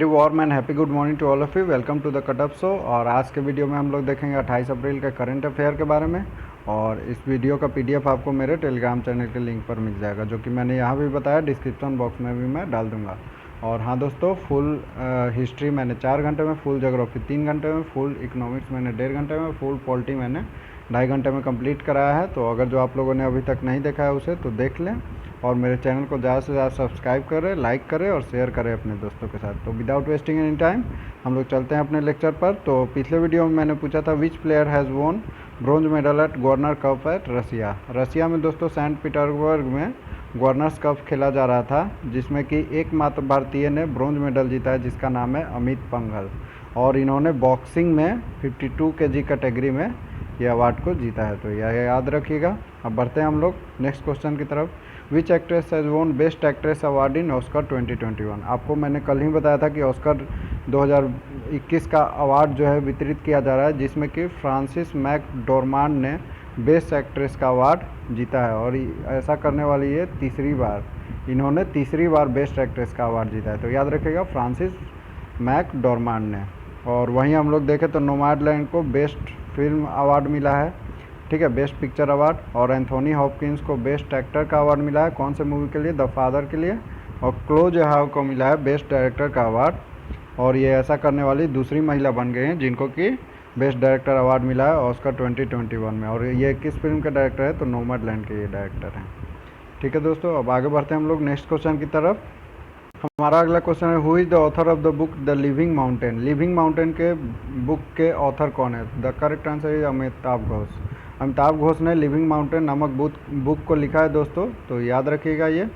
Warm and happy good morning to all of you. Welcome to the cut up show. और आज के video में हम लोग देखेंगे 28 अप्रैल के करंट अफेयर के बारे में। और इस वीडियो का पीडीएफ आपको मेरे टेलीग्राम चैनल के लिंक पर मिल जाएगा, जो कि मैंने यहाँ भी बताया, डिस्क्रिप्शन बॉक्स में भी मैं डाल दूँगा। और हाँ दोस्तों, फुल हिस्ट्री मैंने 4 घंटे में, फुल ज्योग्राफी 3 घंटे में, फुल इकोनॉमिक्स मैंने 1.5 घंटे में, फुल पॉलिटी मैंने 2.5 घंटे में कंप्लीट कराया है। तो अगर जो आप लोगों ने अभी तक नहीं देखा है उसे तो देख लें, और मेरे चैनल को ज़्यादा से ज़्यादा सब्सक्राइब करें, लाइक करें और शेयर करें अपने दोस्तों के साथ। तो विदाउट वेस्टिंग एनी टाइम हम लोग चलते हैं अपने लेक्चर पर। तो पिछले वीडियो में मैंने पूछा था which player has won bronze medal at governor cup at Russia. Russia में दोस्तों सेंट पीटर्सबर्ग में गवर्नर्स कप खेला जा रहा था, जिसमें कि एकमात्र भारतीय ने ब्रॉन्ज मेडल जीता है, जिसका नाम है अमित पंघल। और इन्होंने बॉक्सिंग में 52 kg कैटेगरी में ये अवार्ड को जीता है। तो यह याद रखिएगा। अब बढ़ते हैं हम लोग नेक्स्ट क्वेश्चन की तरफ। Which actress has won best actress award in Oscar 2021। आपको मैंने कल ही बताया था कि ऑस्कर 2021 का अवार्ड जो है वितरित किया जा रहा है, जिसमें कि फ्रांसिस मैकडोरमांड ने बेस्ट एक्ट्रेस का अवार्ड जीता है। और ऐसा करने वाली ये तीसरी बार, इन्होंने तीसरी बार बेस्ट एक्ट्रेस का अवार्ड जीता है। तो याद रखिएगा, फ्रांसिस मैकडोरमांड ने। और वहीं हम लोग देखें तो नोमैडलैंड को बेस्ट फिल्म अवार्ड मिला है, ठीक है, बेस्ट पिक्चर अवार्ड। और एंथोनी हॉपकिंस को बेस्ट एक्टर का अवार्ड मिला है, कौन से मूवी के लिए, द फादर के लिए। और क्लो जोहाव को मिला है बेस्ट डायरेक्टर का अवार्ड। और ये ऐसा करने वाली दूसरी महिला बन गई हैं जिनको कि बेस्ट डायरेक्टर अवार्ड मिला है ऑस्कर 2021 में। और ये किस फिल्म के डायरेक्टर है, तो नोमैडलैंड के ये डायरेक्टर हैं। ठीक है दोस्तों, अब आगे बढ़ते हैं हम लोग नेक्स्ट क्वेश्चन की तरफ। हमारा अगला क्वेश्चन है, who is the author of the book the living mountain. Living mountain के बुक के ऑथर कौन है? The correct answer is Amitabh Ghosh. Amitabh Ghosh ने लिविंग माउंटेन नामक बुक को लिखा है दोस्तों, तो याद रखिएगा ये।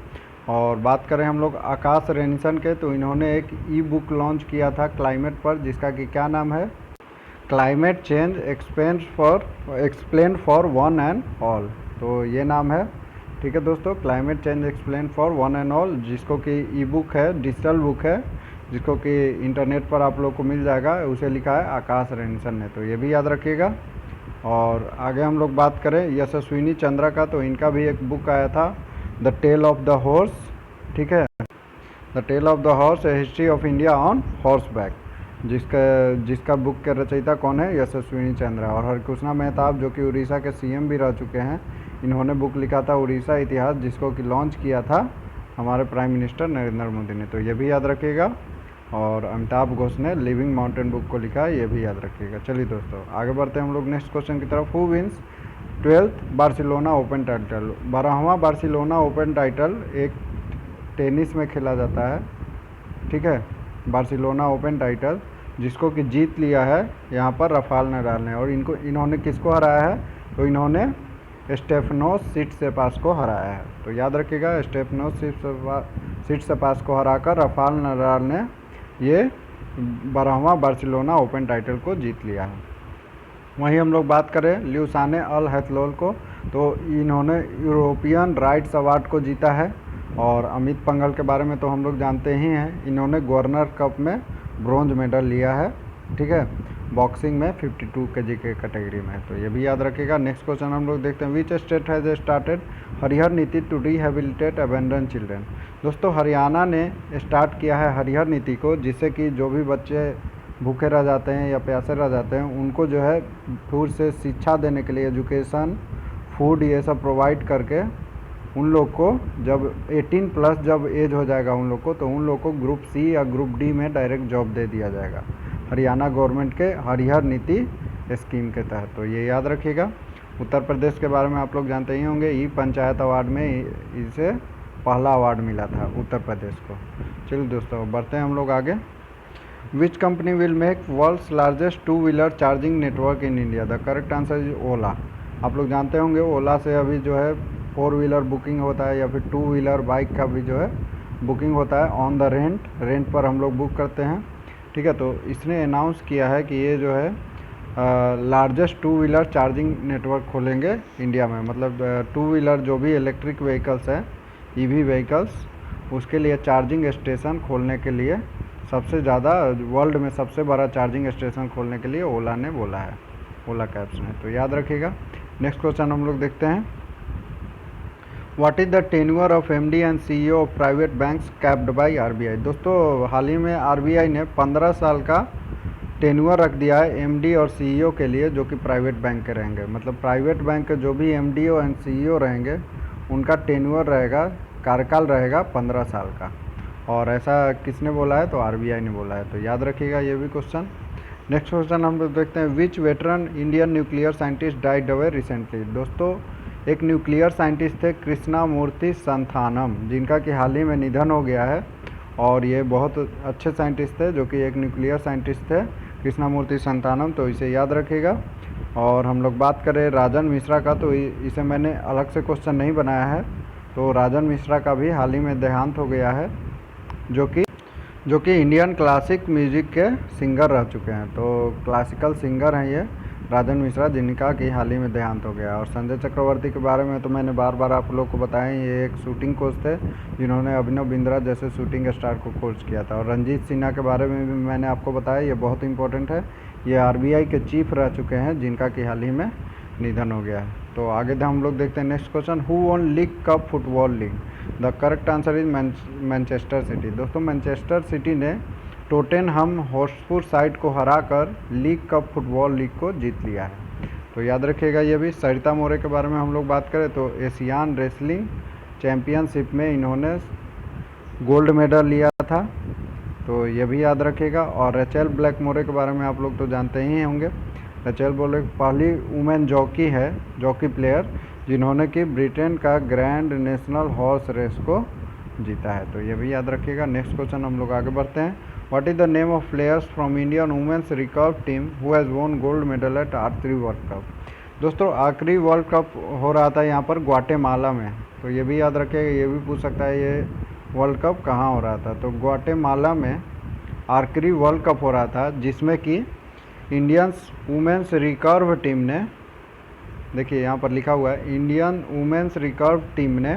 और बात करें हम लोग आकाश रेनिसन के, तो इन्होंने एक ई बुक लॉन्च किया था क्लाइमेट पर, जिसका कि क्या नाम है, climate change explain for one and all. तो ये नाम है, ठीक है दोस्तों, climate change explain for one and all, जिसको कि ई बुक है, डिजिटल बुक है, जिसको कि इंटरनेट पर आप लोग को मिल जाएगा। उसे लिखा है आकाश रेनिसन ने, तो ये भी याद रखिएगा। और आगे हम लोग बात करें यशस्विनी चंद्रा का, तो इनका भी एक बुक आया था, the tale of the horse, ठीक है, the tale of the horse a history of India on horseback, जिसका बुक के रचयिता कौन है, यशस्विनी चंद्रा। और हरकृष्णा मेहताब, जो कि उड़ीसा के सीएम भी रह चुके हैं, इन्होंने बुक लिखा था उड़ीसा इतिहास, जिसको कि लॉन्च किया था हमारे प्राइम मिनिस्टर नरेंद्र मोदी ने। तो ये भी याद रखिएगा। और अमिताभ घोष ने लिविंग माउंटेन बुक को लिखा है, ये भी याद रखिएगा। चलिए दोस्तों, आगे बढ़ते हैं हम लोग नेक्स्ट क्वेश्चन की तरफ। Who wins 12th Barcelona Open title. 12वां बार्सिलोना ओपन टाइटल एक टेनिस में खेला जाता है, ठीक है, बार्सिलोना ओपन टाइटल, जिसको कि जीत लिया है यहाँ पर राफेल नडाल ने। और इन्होंने किसको हराया है, तो इन्होंने स्टेफनोस सिट्सिपास को हराया है। तो याद रखिएगा, स्टेफनोस सिट्सिपास को हराकर राफेल नडाल ने ये 12वां बार्सिलोना ओपन टाइटल को जीत लिया है। वहीं हम लोग बात करें ल्यूसाने अल हैथलोल को, तो इन्होंने यूरोपियन राइट्स अवार्ड को जीता है। और अमित पंघल के बारे में तो हम लोग जानते ही हैं, इन्होंने गवर्नर कप में ब्रॉन्ज मेडल लिया है, ठीक है, बॉक्सिंग में 52 kg के कैटेगरी में। तो ये भी याद रखिएगा। नेक्स्ट क्वेश्चन हम लोग देखते हैं, which state has started Harihar नीति टू रिहेबिलिटेट अबेंडन चिल्ड्रेन। दोस्तों, हरियाणा ने स्टार्ट किया है हरिहर नीति को, जिससे कि जो भी बच्चे भूखे रह जाते हैं या प्यासे रह जाते हैं, उनको जो है फिर से शिक्षा देने के लिए एजुकेशन, फूड, ये सब प्रोवाइड करके उन लोग को जब 18+ जब एज हो जाएगा उन लोग को, तो उन लोग को ग्रुप सी या ग्रुप डी में डायरेक्ट जॉब दे दिया जाएगा हरियाणा गवर्नमेंट के हरिहर नीति स्कीम के तहत। तो ये याद रखिएगा। उत्तर प्रदेश के बारे में आप लोग जानते ही होंगे, ई पंचायत अवार्ड में इसे पहला अवार्ड मिला था उत्तर प्रदेश को। चलिए दोस्तों, बढ़ते हैं हम लोग आगे। Which company will make world's largest two wheeler charging network in India. The correct answer is Ola. आप लोग जानते होंगे ओला से अभी जो है 4-व्हीलर बुकिंग होता है, या फिर 2-व्हीलर बाइक का भी जो है बुकिंग होता है ऑन द रेंट पर हम लोग बुक करते हैं, ठीक है। तो इसने अनाउंस किया है कि ये जो है लार्जेस्ट 2-व्हीलर चार्जिंग नेटवर्क खोलेंगे इंडिया में। मतलब 2-व्हीलर जो भी इलेक्ट्रिक व्हीकल्स हैं, ईवी व्हीकल्स, उसके लिए चार्जिंग स्टेशन खोलने के लिए सबसे ज़्यादा वर्ल्ड में सबसे बड़ा चार्जिंग स्टेशन खोलने के लिए ओला ने बोला है, ओला कैब्स ने। तो याद रखिएगा। नेक्स्ट क्वेश्चन हम लोग देखते हैं, what is the tenure of MD and CEO of private banks capped by RBI. दोस्तों हाल ही में आरबीआई ने 15 साल का टेन्योर रख दिया है एमडी और सीईओ के लिए, जो कि प्राइवेट बैंक के रहेंगे। मतलब प्राइवेट बैंक के जो भी एमडी एंड सीईओ रहेंगे उनका टेन्योर रहेगा, कार्यकाल रहेगा 15 साल का। और ऐसा किसने बोला है? तो आरबीआई ने बोला है, तो याद रखिएगा ये भी क्वेश्चन। नेक्स्ट क्वेश्चन हम लोग देखते हैं, which veteran Indian nuclear scientist died away recently. दोस्तों एक न्यूक्लियर साइंटिस्ट थे कृष्णामूर्ति संथानम, जिनका कि हाल ही में निधन हो गया है। और ये बहुत अच्छे साइंटिस्ट थे, जो कि एक न्यूक्लियर साइंटिस्ट थे कृष्णामूर्ति संथानम, तो इसे याद रखिएगा। और हम लोग बात करें राजन मिश्रा का, तो इसे मैंने अलग से क्वेश्चन नहीं बनाया है। तो राजन मिश्रा का भी हाल ही में देहांत हो गया है, जो कि इंडियन क्लासिक म्यूजिक के सिंगर रह चुके हैं। तो क्लासिकल सिंगर हैं ये राजन मिश्रा, जिनका कि हाल ही में देहांत हो गया। और संजय चक्रवर्ती के बारे में तो मैंने बार बार आप लोग को बताया, ये एक शूटिंग कोच थे जिन्होंने अभिनव बिंद्रा जैसे शूटिंग स्टार को कोच किया था। और रंजीत सिन्हा के बारे में भी मैंने आपको बताया, ये बहुत इंपॉर्टेंट है। ये आरबीआई के चीफ रह चुके हैं, जिनका कि हाल ही में निधन हो गया है। तो आगे हम लोग देखते हैं next question, who won league cup football league. The correct answer is Manchester city. दोस्तों मैनचेस्टर सिटी ने टोटेनहम हॉटस्पर साइड को हराकर लीग कप फुटबॉल लीग को जीत लिया है। तो याद रखिएगा ये भी। सरिता मोरे के बारे में हम लोग बात करें तो एशियान रेसलिंग चैम्पियनशिप में इन्होंने गोल्ड मेडल लिया था, तो ये भी याद रखिएगा। और रेचल ब्लैक मोरे के बारे में आप लोग तो जानते ही होंगे। रेचल ब्लैक पहली वुमेन जॉकी प्लेयर जिन्होंने कि ब्रिटेन का ग्रैंड नेशनल हॉर्स रेस को जीता है, तो ये भी याद रखिएगा। नेक्स्ट क्वेश्चन हम लोग आगे बढ़ते हैं, what is the name of players from Indian women's recurve team who has won gold medal at archery world cup. दोस्तों आर्चरी वर्ल्ड कप हो रहा था यहाँ पर ग्वाटेमाला में, तो ये भी याद रखिएगा। ये भी पूछ सकता है ये वर्ल्ड कप कहाँ हो रहा था, तो ग्वाटेमाला में आर्चरी वर्ल्ड कप हो रहा था, जिसमें कि इंडियंस वुमेन्स रिकर्व टीम ने, देखिए यहाँ पर लिखा हुआ है इंडियन वुमेन्स रिकर्व टीम ने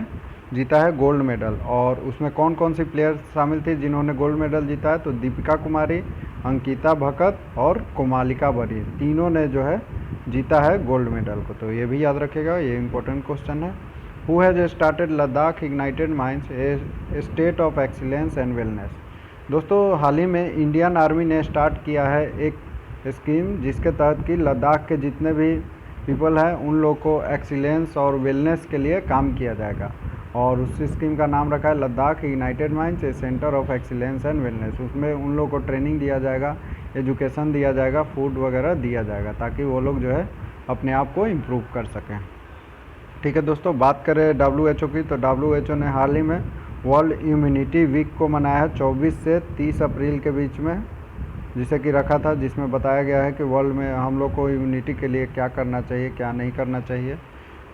जीता है गोल्ड मेडल। और उसमें कौन कौन सी प्लेयर शामिल थी जिन्होंने गोल्ड मेडल जीता है, तो दीपिका कुमारी, अंकिता भगत और कोमालिका बरी, तीनों ने जो है जीता है गोल्ड मेडल को। तो ये भी याद रखिएगा, ये इंपॉर्टेंट क्वेश्चन है। Who has started Ladakh ignited minds A state of excellence and wellness. दोस्तों हाल ही में इंडियन आर्मी ने स्टार्ट किया है एक स्कीम, जिसके तहत कि लद्दाख के जितने भी पीपल हैं उन लोग को एक्सीलेंस और वेलनेस के लिए काम किया जाएगा। और उस स्कीम का नाम रखा है Ladakh United minds A centre of excellence and wellness. उसमें उन लोग को ट्रेनिंग दिया जाएगा, एजुकेशन दिया जाएगा, फूड वगैरह दिया जाएगा, ताकि वो लोग जो है अपने आप को इम्प्रूव कर सकें। ठीक है दोस्तों, बात करें WHO की, तो WHO ने हाल ही में वर्ल्ड इम्यूनिटी वीक को मनाया है 24 से 30 अप्रैल के बीच में, जिसे कि रखा था, जिसमें बताया गया है कि वर्ल्ड में हम लोग को इम्यूनिटी के लिए क्या करना चाहिए, क्या नहीं करना चाहिए।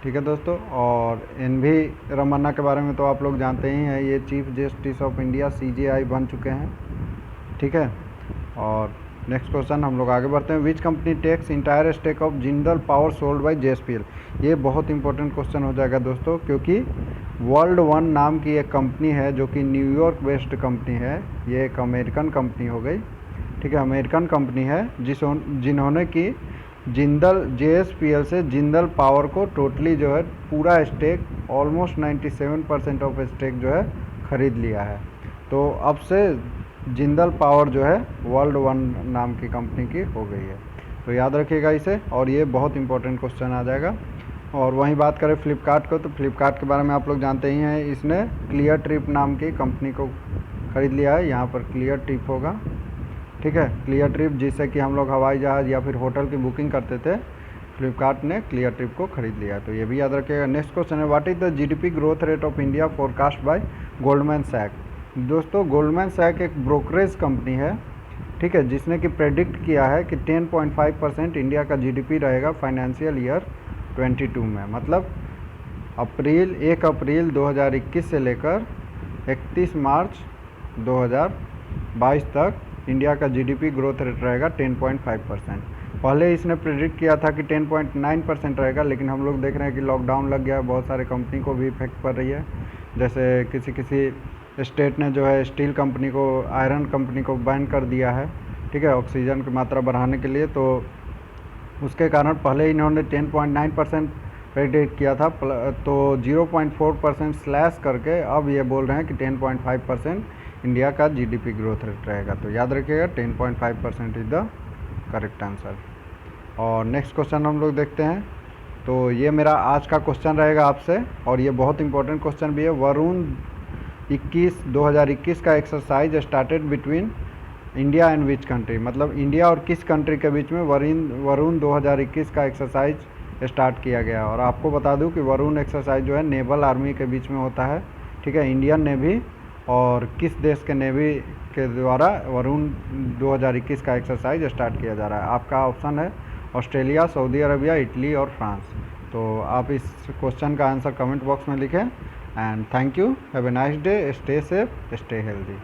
ठीक है दोस्तों, और NV रमन्ना के बारे में तो आप लोग जानते ही हैं, ये chief justice of India CJI बन चुके हैं। ठीक है, और नेक्स्ट क्वेश्चन हम लोग आगे बढ़ते हैं, which company takes entire stake of Jindal power sold by JSPL। ये बहुत इंपॉर्टेंट क्वेश्चन हो जाएगा दोस्तों, क्योंकि वर्ल्ड वन नाम की एक कंपनी है जो कि न्यूयॉर्क बेस्ड कंपनी है। ये एक अमेरिकन कंपनी हो गई, ठीक है, अमेरिकन कंपनी है जिन्होंने कि जिंदल JSPL से जिंदल पावर को टोटली जो है पूरा स्टेक ऑलमोस्ट 97% ऑफ स्टेक जो है ख़रीद लिया है। तो अब से जिंदल पावर जो है वर्ल्ड वन नाम की कंपनी की हो गई है, तो याद रखिएगा इसे, और ये बहुत इंपॉर्टेंट क्वेश्चन आ जाएगा। और वहीं बात करें फ्लिपकार्ट को, तो फ्लिपकार्ट के बारे में आप लोग जानते ही हैं, इसने क्लियर ट्रिप नाम की कंपनी को ख़रीद लिया है। यहाँ पर क्लियर ट्रिप होगा, ठीक है, क्लियर ट्रिप, जिससे कि हम लोग हवाई जहाज़ या फिर होटल की बुकिंग करते थे, फ्लिपकार्ट ने क्लियर ट्रिप को खरीद लिया, तो ये भी याद रखिएगा। नेक्स्ट क्वेश्चन है, what is the GDP growth rate of India forecast by Goldman Sachs. दोस्तों गोल्डमैन सैक एक ब्रोकरेज कंपनी है, ठीक है, जिसने कि प्रेडिक्ट किया है कि 10.5% इंडिया का GDP रहेगा फाइनेंशियल ईयर 22 में। मतलब 1 अप्रैल 2021 से लेकर 31 मार्च 2022 तक इंडिया का GDP ग्रोथ रेट रहेगा 10.5%। पहले इसने प्रेडिक्ट किया था कि 10.9% रहेगा, लेकिन हम लोग देख रहे हैं कि लॉकडाउन लग गया है, बहुत सारे कंपनी को भी इफेक्ट पड़ रही है। जैसे किसी स्टेट ने जो है स्टील कंपनी को, आयरन कंपनी को बैन कर दिया है, ठीक है, ऑक्सीजन की मात्रा बढ़ाने के लिए। तो उसके कारण पहले इन्होंने 10.9% प्रेडिक्ट किया था, तो 0.4% स्लैश करके अब ये बोल रहे हैं कि 10.5% इंडिया का जीडीपी ग्रोथ रेट रहेगा। तो याद रखिएगा 10.5% इज़ द करेक्ट आंसर। और नेक्स्ट क्वेश्चन हम लोग देखते हैं। तो ये मेरा आज का क्वेश्चन रहेगा आपसे, और ये बहुत इंपॉर्टेंट क्वेश्चन भी है। वरुण 2021 का exercise started between India and which country, मतलब इंडिया और किस कंट्री के बीच में वरुण 2021 का एक्सरसाइज स्टार्ट किया गया। और आपको बता दूं कि वरुण एक्सरसाइज जो है नेवल आर्मी के बीच में होता है, ठीक है, इंडियन नेवी और किस देश के नेवी के द्वारा वरुण 2021 का एक्सरसाइज स्टार्ट किया जा रहा है। आपका ऑप्शन है ऑस्ट्रेलिया, सऊदी अरबिया, इटली और फ्रांस। तो आप इस क्वेश्चन का आंसर कमेंट बॉक्स में लिखें। And thank you, have a nice day, stay safe, stay healthy.